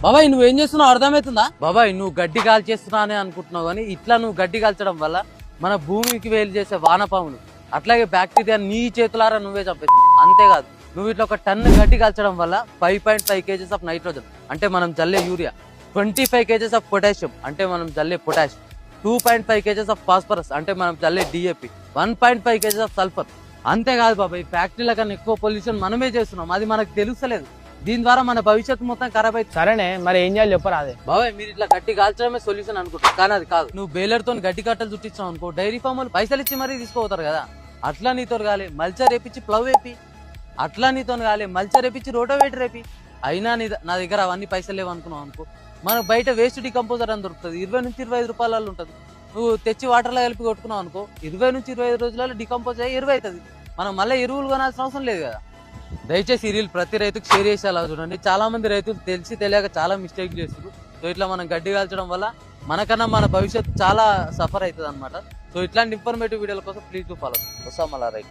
బాబాయ్ నువ్వేం చేస్తున్నావు అర్థమవుతుందా? బాబాయ్ నువ్వు గడ్డి కాల్చేస్తున్నా అని అనుకుంటున్నావు, కానీ ఇట్లా నువ్వు గడ్డి కాల్చడం వల్ల మన భూమికి వేలు చేసే వానపాములు అట్లాగే బ్యాక్టీరియా నీ చేతులారా నువ్వే చంపేస్తావు. అంతేకాదు నువ్వు ఇట్లా ఒక టన్ను గడ్డి కాల్చడం వల్ల 5.5 kgs ఆఫ్ నైట్రోజన్ అంటే మనం జల్లే యూరియా, 25 kgs ఆఫ్ పొటాషియం అంటే మనం జల్లే పొటాష్, 2.5 kgs ఆఫ్ ఫాస్ఫరస్ అంటే మనం జల్లే డిఏపి, 1.5 kgs ఆఫ్ సల్ఫర్. అంతేకాదు బాబాయ్ ఫ్యాక్టరీల కన్నా ఎక్కువ పొల్యూషన్ మనమే చేస్తున్నాం, అది మనకు తెలుస్తలేదు. దీని ద్వారా మన భవిష్యత్తు మొత్తం ఖరాబ్ అవుతుంది. సరేనే మరి ఏం చేయాలి చెప్పరా? అదే బాబాయ్ మీరు ఇట్లా గడ్డి కాల్చడమే సొల్యూషన్ అనుకుంటారు, కానీ అది కాదు. నువ్వు బేలర్తో గడ్డి కట్టలు చుట్టించావు అనుకో, డైరీ ఫామ్ వాళ్ళు పైసలు ఇచ్చి మరీ తీసుకోపోతారు కదా. అట్లా నీతో కాలే మల్చర్ వేపించి ప్లవ్ వేపి, అట్లా నీతో కాలే మల్చర్ వేపించి రోటోవేటర్ వేపి. అయినా నా దగ్గర అవన్నీ పైసలు లేవు అనుకున్నావు అనుకో, మనకు బయట వేస్ట్ డికంపోజర్ అని దొరుకుతుంది, 20 నుంచి 25 రూపాయలలో ఉంటుంది. నువ్వు తెచ్చి వాటర్లో కలిపి కొట్టుకున్నావు అనుకో, 20 నుంచి 25 రోజులలో డికంపోజ్ అయ్యి ఎరువు అవుతుంది. మనం మళ్ళీ ఎరువులు కొనాల్సిన అవసరం లేదు కదా. దయచేసి ఈ రీల్ ప్రతి రైతుకు షేర్ చేసేలా చూడండి. చాలా మంది రైతులు తెలిసి తెలియక చాలా మిస్టేక్ చేస్తారు. సో ఇట్లా మనం గడ్డి కాల్చడం వల్ల మనకన్నా మన భవిష్యత్తు చాలా సఫర్ అవుతుంది అనమాట. సో ఇట్లాంటి ఇన్ఫర్మేటివ్ వీడియోల కోసం ప్లీజ్ డూ ఫాలో. వస్తాం మళ్ళీ రైట్.